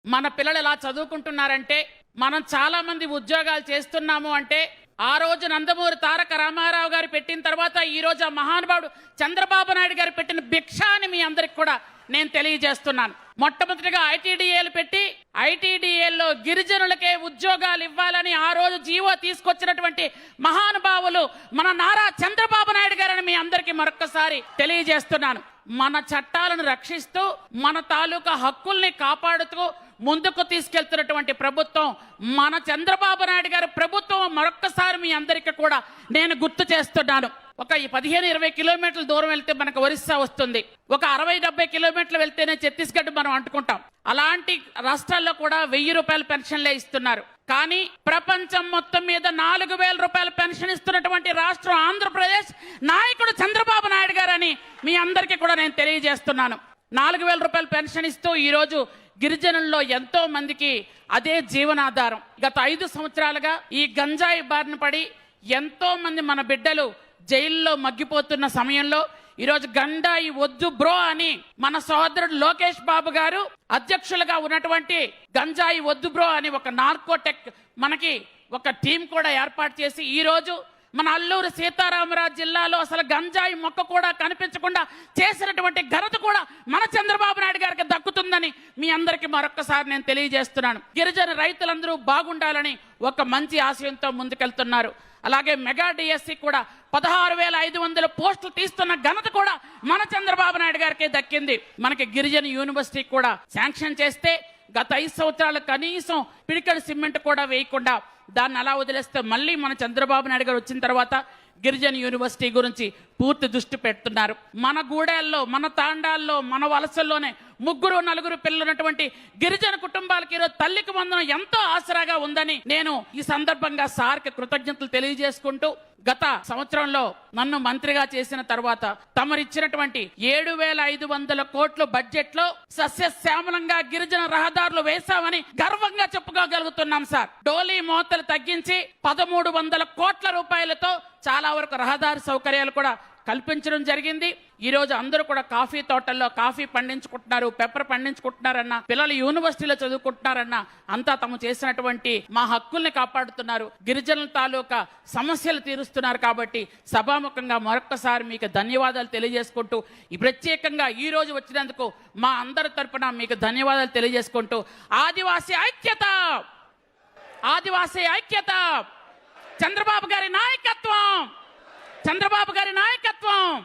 మన పిల్లలు ఎలా చదువుకుంటున్నారంటే, మనం చాలా మంది ఉద్యోగాలు చేస్తున్నాము అంటే ఆ రోజు నందమూరి తారక రామారావు గారు పెట్టిన తర్వాత ఈ రోజు ఆ మహానుభావుడు చంద్రబాబు నాయుడు గారు పెట్టిన భిక్ష అని మీ అందరికి కూడా నేను తెలియజేస్తున్నాను. మొట్టమొదటిగా ఐటీడీఏలు పెట్టి ఐటీడీఏల్లో గిరిజనులకే ఉద్యోగాలు ఇవ్వాలని ఆ రోజు జీవో తీసుకొచ్చినటువంటి మహానుభావులు మన నారా చంద్రబాబు నాయుడు గారని మీ అందరికీ మరొక్కసారి తెలియజేస్తున్నాను. మన చట్టాలను రక్షిస్తూ మన తాలూకా హక్కుల్ని కాపాడుతూ ముందుకు తీసుకెళ్తున్నటువంటి ప్రభుత్వం మన చంద్రబాబు నాయుడు గారి ప్రభుత్వం. మరొక్కసారి మీ అందరికీ కూడా నేను గుర్తు చేస్తున్నాను. ఒక 15-20 కిలోమీటర్ల దూరం వెళ్తే మనకు ఒరిస్సా వస్తుంది. ఒక 60-70 కిలోమీటర్లు వెళ్తేనే ఛత్తీస్గఢ్ మనం అంటుకుంటాం. అలాంటి రాష్ట్రాల్లో కూడా 1000 రూపాయల పెన్షన్లే ఇస్తున్నారు. కానీ ప్రపంచం మొత్తం మీద 4000 రూపాయల పెన్షన్ ఇస్తున్నటువంటి రాష్ట్రం ఆంధ్రప్రదేశ్. నాయకుడు చంద్రబాబు నాయుడు గారని మీ అందరికీ కూడా నేను తెలియజేస్తున్నాను. 4000 రూపాయల పెన్షన్ ఇస్తూ ఈరోజు గిరిజనుల్లో ఎంతో మందికి అదే జీవనాధారం. గత 5 సంవత్సరాలుగా ఈ గంజాయి బారిన పడి ఎంతో మంది మన బిడ్డలు జైల్లో మగ్గిపోతున్న సమయంలో ఈరోజు గంజాయి వద్దు బ్రో అని మన సోదరుడు లోకేష్ బాబు గారు అధ్యక్షులుగా ఉన్నటువంటి గంజాయి వద్దు బ్రో అని ఒక నార్కోటెక్ మనకి ఒక టీం కూడా ఏర్పాటు చేసి ఈరోజు మన అల్లూరు సీతారామరాజు జిల్లాలో అసలు గంజాయి మొక్క కూడా కనిపించకుండా చేసినటువంటి ఘనత కూడా మన చంద్రబాబు నాయుడు గారికి దక్కుతుందని మీ అందరికీ మరొక్కసారి నేను తెలియజేస్తున్నాను. గిరిజన రైతులందరూ బాగుండాలని ఒక మంచి ఆశయంతో ముందుకెళ్తున్నారు. అలాగే మెగా డిఎస్సి కూడా 16,500 పోస్టులు తీస్తున్న ఘనత కూడా మన చంద్రబాబు నాయుడు గారికి దక్కింది. మనకి గిరిజన యూనివర్సిటీ కూడా శాంక్షన్ చేస్తే గత 5 సంవత్సరాలు కనీసం పిడికడి సిమెంట్ కూడా వేయకుండా దాన్ని అలా వదిలేస్తే మళ్ళీ మన చంద్రబాబు నాయుడు గారు వచ్చిన తర్వాత గిరిజన యూనివర్సిటీ గురించి పూర్తి దృష్టి పెడుతున్నారు. మన గూడెల్లో, మన తాండాల్లో, మన వలసల్లోనే 3-4 పిల్లలు ఉన్నటువంటి గిరిజన కుటుంబాలకి ఈరోజు తల్లికి వందనం ఎంతో ఆసరాగా ఉందని నేను ఈ సందర్భంగా సార్కి కృతజ్ఞతలు తెలియజేసుకుంటూ, గత సంవత్సరంలో నన్ను మంత్రిగా చేసిన తర్వాత తమరిచ్చినటువంటి 7,500 కోట్ల బడ్జెట్ లో సస్యశ్యామలంగా గిరిజన రహదారులు వేశామని గర్వంగా చెప్పుకోగలుగుతున్నాం సార్. డోలీ మోతలు తగ్గించి 1,300 కోట్ల రూపాయలతో చాలా వరకు రహదారి సౌకర్యాలు కూడా కల్పించడం జరిగింది. ఈ రోజు అందరూ కూడా కాఫీ తోటల్లో కాఫీ పండించుకుంటున్నారు, పెప్పర్ పండించుకుంటున్నారన్న, పిల్లలు యూనివర్సిటీలో చదువుకుంటున్నారన్న, అంతా తాము చేసినటువంటి మా హక్కుల్ని కాపాడుతున్నారు, గిరిజనుల తాలూకా సమస్యలు తీరుస్తున్నారు. కాబట్టి సభాముఖంగా మరొక్కసారి మీకు ధన్యవాదాలు తెలియజేసుకుంటూ, ఈ ప్రత్యేకంగా ఈ రోజు వచ్చినందుకు మా అందరి తరపున మీకు ధన్యవాదాలు తెలియజేసుకుంటూ, ఆదివాసీ ఐక్యత, ఆదివాసీ ఐక్యత, చంద్రబాబు గారి నాయకత్వం, చంద్రబాబు గారి నాయకత్వం.